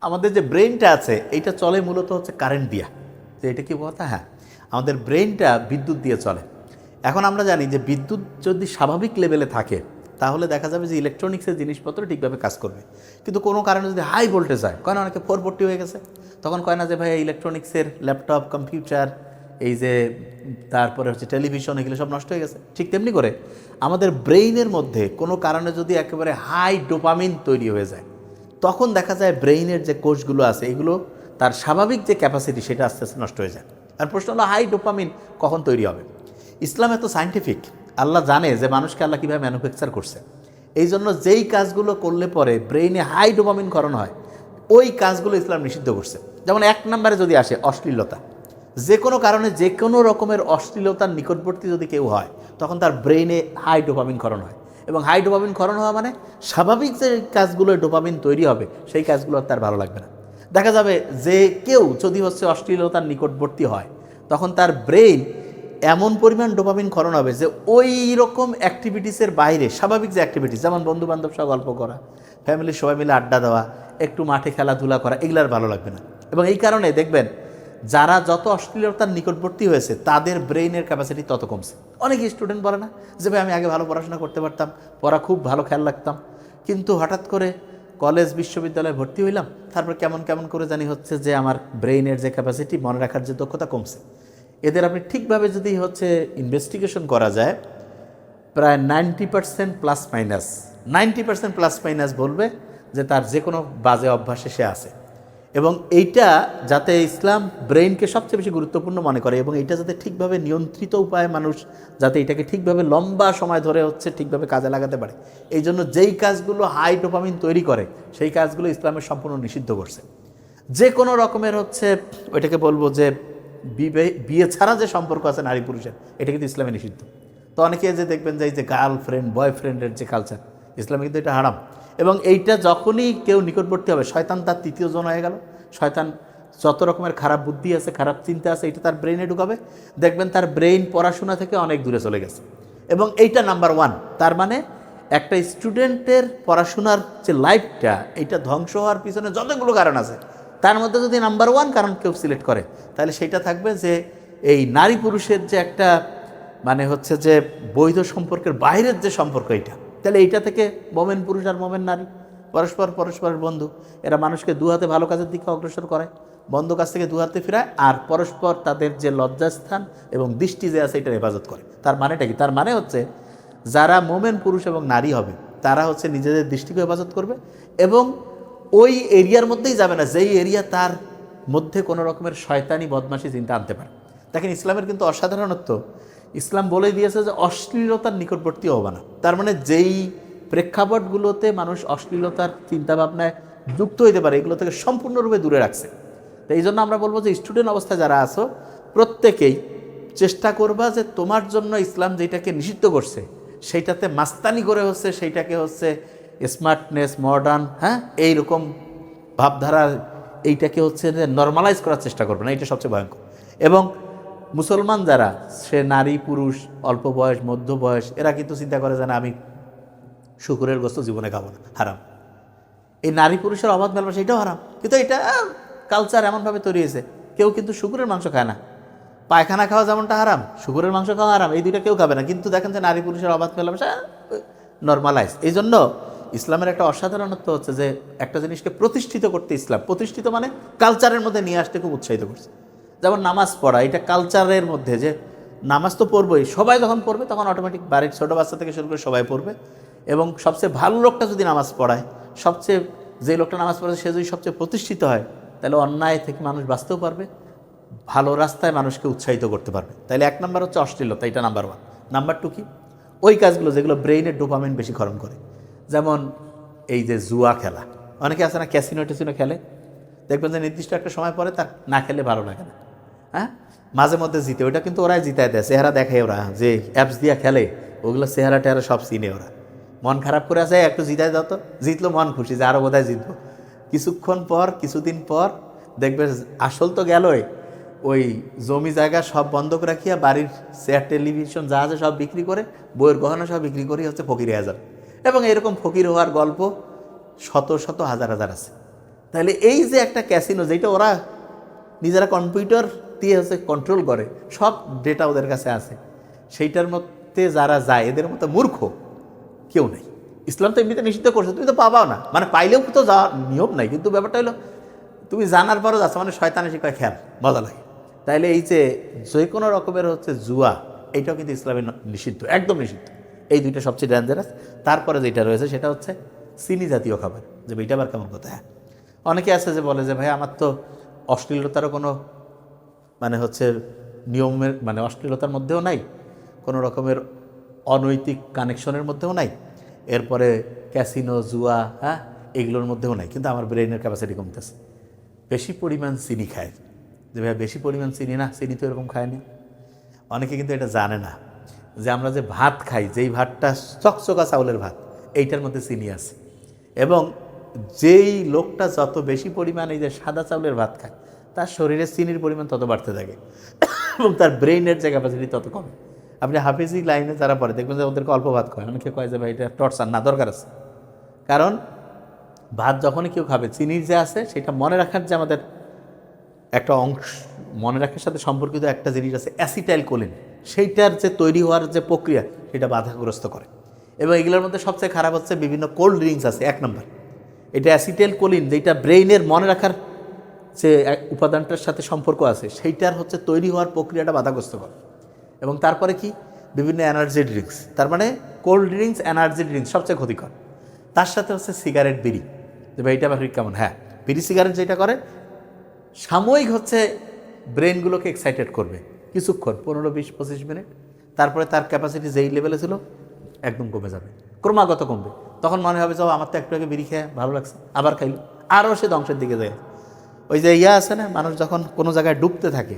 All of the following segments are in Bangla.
আমাদের যে ব্রেনটা আছে এইটা চলে মূলত হচ্ছে কারেন্ট দিয়া। যে এটা কি কথা? হ্যাঁ, আমাদের ব্রেনটা বিদ্যুৎ দিয়ে চলে। এখন আমরা জানি যে বিদ্যুৎ যদি স্বাভাবিক লেভেলে থাকে তাহলে দেখা যাবে যে ইলেকট্রনিক্সের জিনিসপত্র ঠিকভাবে কাজ করবে। কিন্তু কোনো কারণে যদি হাই ভোল্টেজ হয়, কয় না অনেকে 440 হয়ে গেছে, তখন কয় না যে ভাই ইলেকট্রনিক্সের ল্যাপটপ, কম্পিউটার, এই যে তারপরে হচ্ছে টেলিভিশন, এগুলো সব নষ্ট হয়ে গেছে। ঠিক তেমনি করে আমাদের ব্রেইনের মধ্যে কোনো কারণে যদি একেবারে হাই ডোপামিন তৈরি হয়ে যায়, তখন দেখা যায় ব্রেইনের যে কোষগুলো আছে এগুলো তার স্বাভাবিক যে ক্যাপাসিটি সেটা আস্তে আস্তে নষ্ট হয়ে যায়। আর প্রশ্ন হলো হাই ডোপামিন কখন তৈরি হবে? ইসলাম এত সায়েন্টিফিক, আল্লাহ জানে যে মানুষকে আল্লাহ কীভাবে ম্যানুফ্যাকচার করছে। এই জন্য যেই কাজগুলো করলে পরে ব্রেইনে হাই ডোপামিন ক্ষরণ হয় ওই কাজগুলো ইসলাম নিষিদ্ধ করছে। যেমন এক নম্বরে যদি আসে অশ্লীলতা, যে কোনো কারণে যে কোনো রকমের অশ্লীলতার নিকটবর্তী যদি কেউ হয় তখন তার ব্রেইনে হাই ডোপামিন ক্ষরণ হয়। এবং হাই ডোপামিন ক্ষরণ হওয়া মানে স্বাভাবিক যে কাজগুলো ডোপামিন তৈরি হবে সেই কাজগুলো তার ভালো লাগবে না। দেখা যাবে যে কেউ যদি হচ্ছে অশ্লীলতার নিকটবর্তী হয় তখন তার ব্রেইন এমন পরিমাণ ডোপামিন ক্ষরণ হবে যে ওই রকম অ্যাক্টিভিটিসের বাইরে স্বাভাবিক যে অ্যাক্টিভিটিস, যেমন বন্ধুবান্ধব সহ গল্প করা, ফ্যামিলির সবাই মিলে আড্ডা দেওয়া, একটু মাঠে খেলাধুলা করা, এগুলার ভালো লাগবে না। এবং এই কারণে দেখবেন যারা যত অশ্লীলতার নিকটবর্তী হয়েছে তাদের ব্রেইনের ক্যাপাসিটি তত কমছে। অনেক স্টুডেন্ট বলে না যে ভাই আমি আগে ভালো পড়াশোনা করতে পারতাম, পড়া খুব ভালো খেয়াল রাখতাম, কিন্তু হঠাৎ করে কলেজ বিশ্ববিদ্যালয়ে ভর্তি হইলাম, তারপর কেমন কেমন করে জানি হচ্ছে যে আমার ব্রেইনের যে ক্যাপাসিটি, মনে রাখার যে দক্ষতা কমছে। এদের আপনি ঠিকভাবে যদি হচ্ছে ইনভেস্টিগেশন করা যায়, প্রায় 90% প্লাস মাইনাস 90% প্লাস মাইনাস বলবে যে তার যে কোনো বাজে অভ্যাসে সে আছে। এবং এইটা যাতে ইসলাম ব্রেইনকে সবচেয়ে বেশি গুরুত্বপূর্ণ মনে করে এবং এইটা যাতে ঠিকভাবে নিয়ন্ত্রিত উপায়ে মানুষ যাতে এটাকে ঠিকভাবে লম্বা সময় ধরে হচ্ছে ঠিকভাবে কাজে লাগাতে পারে, এই জন্য যেই কাজগুলো হাই ডোপামিন তৈরি করে সেই কাজগুলো ইসলামের সম্পূর্ণ নিষিদ্ধ করছে। যে কোনো রকমের হচ্ছে ওইটাকে বলবো যে বিয়ে ছাড়া যে সম্পর্ক আছে নারী পুরুষের, এটা কিন্তু ইসলামে নিষিদ্ধ। তো অনেকে যে দেখবেন যে এই যে গার্লফ্রেন্ড বয়ফ্রেন্ডের যে কালচার, ইসলামে কিন্তু এটা হারাম। এবং এইটা যখনই কেউ নিকটবর্তী হবে শয়তান তার তৃতীয় জন হয়ে গেল। শয়তান যত রকমের খারাপ বুদ্ধি আছে, খারাপ চিন্তা আছে, এটা তার ব্রেইনে ঢুকাবে। দেখবেন তার ব্রেইন পড়াশোনা থেকে অনেক দূরে চলে গেছে। এবং এইটা নাম্বার ওয়ান। তার মানে একটা স্টুডেন্টের পড়াশোনার যে লাইফটা, এইটা ধ্বংস হওয়ার পিছনে যতগুলো কারণ আছে তার মধ্যে যদি নাম্বার ওয়ান কারণ কেউ সিলেক্ট করে তাহলে সেইটা থাকবে যে এই নারী পুরুষের যে একটা মানে হচ্ছে যে বৈধ সম্পর্কের বাইরের যে সম্পর্ক, এইটা তাহলে এইটা থেকে মোমেন পুরুষ আর মোমেন নারী পরস্পরের বন্ধু, এরা মানুষকে দু হাতে ভালো কাজের দিকে অগ্রসর করে, বন্ধ কাজ থেকে দু হাতে ফেরায়, আর পরস্পর তাদের যে লজ্জাস্থান এবং দৃষ্টি যে আছে এটার হেফাজত করে। তার মানেটা কি? তার মানে হচ্ছে যারা মোমেন পুরুষ এবং নারী হবে তারা হচ্ছে নিজেদের দৃষ্টিকে হেফাজত করবে এবং ওই এরিয়ার মধ্যেই যাবে না যেই এরিয়া তার মধ্যে কোনো রকমের শয়তানি বদমাশি চিন্তা আনতে পারে। দেখেন ইসলামের কিন্তু অসাধারণত্ব, ইসলাম বলে দিয়েছে যে অশ্লীলতার নিকটবর্তী হবে না। তার মানে যেই প্রেক্ষাপটগুলোতে মানুষ অশ্লীলতার চিন্তাভাবনায় যুক্ত হইতে পারে এগুলো থেকে সম্পূর্ণরূপে দূরে রাখছে। তো এই জন্য আমরা বলবো যে স্টুডেন্ট অবস্থায় যারা আছো প্রত্যেকেই চেষ্টা করবা যে তোমার জন্য ইসলাম যেটাকে নিষিদ্ধ করছে সেইটাতে মাস্তানি করে হচ্ছে সেইটাকে হচ্ছে স্মার্টনেস, মডার্ন, হ্যাঁ এইরকম ভাবধারা এইটাকে হচ্ছে নর্মালাইজ করার চেষ্টা করবে না, এটা সবচেয়ে ভয়ঙ্কর। এবং মুসলমান যারা, সে নারী পুরুষ, অল্প বয়স মধ্য বয়স, এরা কিন্তু চিন্তা করে যে না আমি শুকুরের গোস্ত জীবনে খাবো না, হারাম। এই নারী পুরুষের অবাধ মেলবসা এটাও হারাম, কিন্তু এটা কালচার এমনভাবে তৈরি হয়েছে কেউ কিন্তু শুকুরের মাংস খায় না। পায়খানা খাওয়া যেমনটা হারাম, শুকুরের মাংস খাওয়া হারাম, এই দুইটা কেউ খাবে না, কিন্তু দেখেন যে নারী পুরুষের অবাধ মেলামেশা নর্মালাইজ। এই জন্য ইসলামের একটা অসাধারণত্ব হচ্ছে যে একটা জিনিসকে প্রতিষ্ঠিত করতে, ইসলাম প্রতিষ্ঠিত মানে কালচারের মধ্যে নিয়ে আসতে খুব উৎসাহিত করছে। যেমন নামাজ পড়া, এটা কালচারের মধ্যে যে নামাজ তো পড়বই, সবাই যখন পড়বে তখন অটোমেটিক বাড়ির ছোটো বাচ্চা থেকে শুরু করে সবাই পড়বে। এবং সবচেয়ে ভালো লোকটা যদি নামাজ পড়ায়, সবচেয়ে যে লোকটা নামাজ পড়ে সে যদি সবচেয়ে প্রতিষ্ঠিত হয় তাহলে অন্যায় থেকে মানুষ বাঁচতেও পারবে, ভালো রাস্তায় মানুষকে উৎসাহিত করতে পারবে। তাইলে এক নাম্বার হচ্ছে অশ্লীলতা, এটা নাম্বার ওয়ান। নাম্বার টু কি? ওই কাজগুলো যেগুলো ব্রেইনের ডোপামিন বেশি ক্ষরণ করে, যেমন এই যে জুয়া খেলা, অনেকে আছে না ক্যাসিনো টেসিনো খেলে, দেখবেন যে নির্দিষ্ট একটা সময় পরে তার না খেলে ভালো লাগে না, হ্যাঁ মাঝে মধ্যে জিতে, ওইটা কিন্তু ওরাই জিতায় দেয়, চেহারা দেখায় ওরা, যে অ্যাপস দিয়া খেলে ওগুলো চেহারা টেহারা সব চিনে ওরা। মন খারাপ করে আছে একটু জিতায় দাও তো, জিতলো মন খুশি যে আরও বোধহয় জিতবো। কিছুক্ষণ পর কিছুদিন পর দেখবে আসল তো গেলই, ওই জমি জায়গা সব বন্ধক রাখিয়া বাড়ির চেয়ার টেলিভিশন যা আছে সব বিক্রি করে, বইয়ের গহনা সব বিক্রি করে হচ্ছে ফকির হয়ে যাবে। এবং এরকম ফকির হওয়ার গল্প শত শত হাজার হাজার আছে। তাহলে এই যে একটা ক্যাসিনো, যেটা ওরা নিজেরা কম্পিউটার দিয়ে হচ্ছে কন্ট্রোল করে, সব ডেটা ওদের কাছে আছে, সেইটার মধ্যে যারা যায় এদের মতো মূর্খ কেউ নেই। ইসলাম তো এমনিতে নিষিদ্ধ করছে, তুমি তো পাবাও না, মানে পাইলেও তো যাওয়ার নিয়ম নাই, কিন্তু ব্যাপারটা হলো তুমি জানার পরও যাচ্ছ, মানে শয়তানে শিখায় খেয়াল মজা লাগে। তাইলে এই যে কোনো রকমের হচ্ছে জুয়া, এইটাও কিন্তু ইসলামে নিষিদ্ধ, একদম নিষিদ্ধ। এই দুইটা সবচেয়ে ডেঞ্জারাস। তারপরে যেটা রয়েছে সেটা হচ্ছে চিনি জাতীয় খাবার, যে এইটা আবার কেমন কথা। হ্যাঁ, অনেকে আছে যে বলে যে ভাই আমার তো অশ্লীলতারও কোনো মানে হচ্ছে নিয়মের, মানে অশ্লীলতার মধ্যেও নাই, কোনো রকমের অনৈতিক কানেকশনের মধ্যেও নাই, এরপরে ক্যাসিনো জুয়া, হ্যাঁ, এগুলোর মধ্যেও নাই, কিন্তু আমার ব্রেনের ক্যাপাসিটি কমতেছে, বেশি পরিমাণ চিনি খায়। যে ভাই বেশি পরিমাণ চিনি না, চিনি তো এরকম খায় না। অনেকে কিন্তু এটা জানে না যে আমরা যে ভাত খাই, যেই ভাতটা চকচকা চাউলের ভাত, এইটার মধ্যে চিনি আছে, এবং যেই লোকটা যত বেশি পরিমাণ এই যে সাদা চাউলের ভাত খায়, তার শরীরে চিনির পরিমাণ তত বাড়তে থাকে এবং তার ব্রেইনের যে ক্যাপাসিটি তত কমে। আপনি হাফিজি লাইনে যারা পড়ে দেখবেন যে ওদেরকে অল্প ভাত খায়, অনেকে কয় যে ভাই এটা টর্চার না, দরকার আছে। কারণ ভাত যখনই কেউ খাবে, চিনির যে আছে সেটা মনে রাখার যে আমাদের একটা অংশ, মনে রাখার সাথে সম্পর্কিত একটা জিনিস আছে অ্যাসিটাইল কোলিন, সেইটার যে তৈরি হওয়ার যে প্রক্রিয়া, সেটা বাধাগ্রস্ত করে। এবং এগুলোর মধ্যে সবচেয়ে খারাপ হচ্ছে বিভিন্ন কোল্ড ড্রিঙ্কস আছে, 1 নম্বর। এটা অ্যাসিটাইল কোলিন, যেটা ব্রেইনের মনে রাখার যে উপাদানটার সাথে সম্পর্ক আছে, সেইটার হচ্ছে তৈরি হওয়ার প্রক্রিয়াটা বাধাগ্রস্ত করে। এবং তারপরে কি, বিভিন্ন এনার্জি ড্রিঙ্কস, তার মানে কোল্ড ড্রিঙ্কস, এনার্জি ড্রিঙ্কস সবচেয়ে ক্ষতিকর। তার সাথে হচ্ছে সিগারেট, বিড়ি। যে ভাই এটা আবার কেমন? হ্যাঁ, বিড়ি সিগারেট যেটা করে, সাময়িক হচ্ছে ব্রেনগুলোকে এক্সাইটেড করবে কিছুক্ষণ, 15-20-25 মিনিট, তারপরে তার ক্যাপাসিটি যেই লেভেলে ছিল একদম কমে যাবে, ক্রমাগত কমবে। তখন মনে হবে যে আমার তো একটু আগে বিড়ি খেয়ে ভালো লাগছে, আবার খাইল, আরও সে ধ্বংসের দিকে যায়। ওই যে আছে না, মানুষ যখন কোনো জায়গায় ডুবতে থাকে,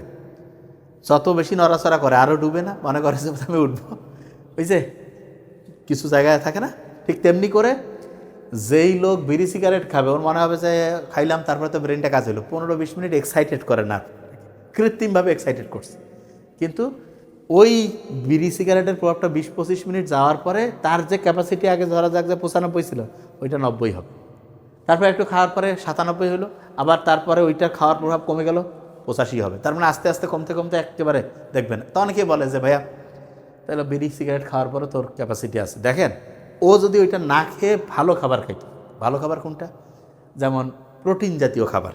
যত বেশি নড়াচড়া করে আরও ডুবে না, মনে করে যে আমি উঠবো, ওই যে কিছু জায়গায় থাকে না, ঠিক তেমনি করে যেই লোক বিড়ি সিগারেট খাবে, ওর মনে হবে যে খাইলাম, তারপরে তো ব্রেনটা কাজ হলো, 15-20 মিনিট এক্সাইটেড করে না, কৃত্রিমভাবে এক্সাইটেড করছে। কিন্তু ওই বিড়ি সিগারেটের প্রভাবটা 20-25 মিনিট যাওয়ার পরে তার যে ক্যাপাসিটি আগে ধরা যাক যে 95 ছিল, ওইটা 90 হবে। তারপরে একটু খাওয়ার পরে 97 হলো, আবার তারপরে ওইটার খাওয়ার প্রভাব কমে গেল, 85 হবে। তার মানে আস্তে আস্তে কমতে কমতে একেবারে দেখবেন। তো অনেকেই বলে যে ভাইয়া তাহলে বিড়ি সিগারেট খাওয়ার পরে তোর ক্যাপাসিটি আছে। দেখেন, ও যদি ওইটা না খেয়ে ভালো খাবার খাইত, ভালো খাবার কোনটা, যেমন প্রোটিন জাতীয় খাবার,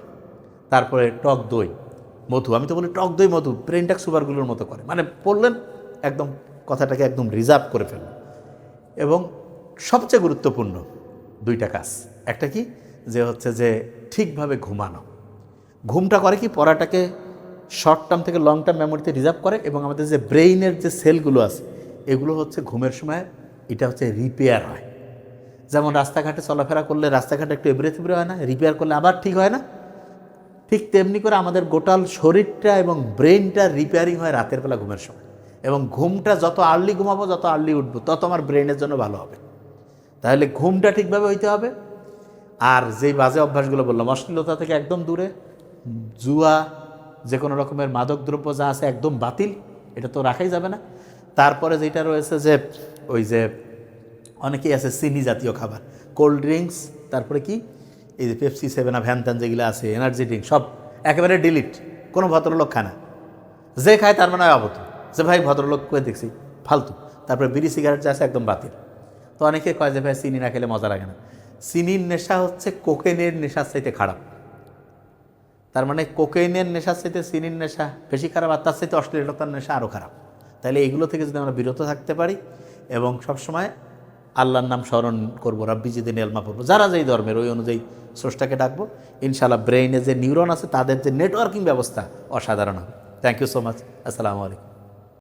তারপরে টক দই, মধু, আমি তো বলি টক দই মধু ব্রেনটাকে সুগারগুলোর মতো করে, মানে পড়লেন একদম কথাটাকে একদম রিজার্ভ করে ফেলল। এবং সবচেয়ে গুরুত্বপূর্ণ 2টা কাজ, একটা কি, যে হচ্ছে যে ঠিকভাবে ঘুমানো। ঘুমটা করে কি, পড়াটাকে শর্ট টার্ম থেকে লং টার্ম মেমোরিতে রিজার্ভ করে, এবং আমাদের যে ব্রেইনের যে সেলগুলো আছে, এগুলো হচ্ছে ঘুমের সময় এটা হচ্ছে রিপেয়ার হয়। যেমন রাস্তাঘাটে চলাফেরা করলে রাস্তাঘাটে একটু এবড়ে থেবড়ে হয় না, রিপেয়ার করলে আবার ঠিক হয় না, ঠিক তেমনি করে আমাদের গোটাল শরীরটা এবং ব্রেনটা রিপেয়ারিং হয় রাতের বেলা ঘুমের সময়। এবং ঘুমটা যত আর্লি ঘুমাবো, যত আর্লি উঠবো, তত আমার ব্রেনের জন্য ভালো হবে। তাহলে ঘুমটা ঠিকভাবে হইতে হবে। আর যেই বাজে অভ্যাসগুলো বললাম, অশ্লীলতা থেকে একদম দূরে, জুয়া, যে কোনো রকমের মাদক দ্রব্য যা আছে একদম বাতিল, এটা তো রাখাই যাবে না। তারপরে যেটা রয়েছে যে ওই যে অনেকেই আছে চিনি জাতীয় খাবার, কোল্ড ড্রিঙ্কস, তারপরে কি এই যে পেপসি, 7 আপ, হ্যান ত্যান যেগুলো আছে, এনার্জি ড্রিঙ্ক, সব একেবারে ডিলিট। কোনো ভদ্রলোক খায় না, যে খায় তার মানে অভদ্র, যে ভাই ভদ্রলোক করে দেখছি ফালতু। তারপরে বিড়ি সিগারেট যা আছে একদম বাতিল। তো অনেকে কয় যে ভাই চিনি না খেলে মজা লাগে না। চিনির নেশা হচ্ছে কোকেনের নেশার চাইতে খারাপ। তার মানে কোকেনের নেশার চাইতে চিনির নেশা বেশি খারাপ, আর তার চাইতে অশ্লীলতার নেশা আরও খারাপ। তাহলে এইগুলো থেকে যদি আমরা বিরত থাকতে পারি এবং সবসময় আল্লাহর নাম স্মরণ করবো, রাব্বি জিদনি ইলমা পড়বো, যারা যেই ধর্মের ওই অনুযায়ী স্রষ্টাকে ডাকবো, ইনশাআল্লাহ ব্রেইনে যে নিউরন আছে তাদের যে নেটওয়ার্কিং ব্যবস্থা অসাধারণ হবে। Thank you so much. আসসালামু আলাইকুম।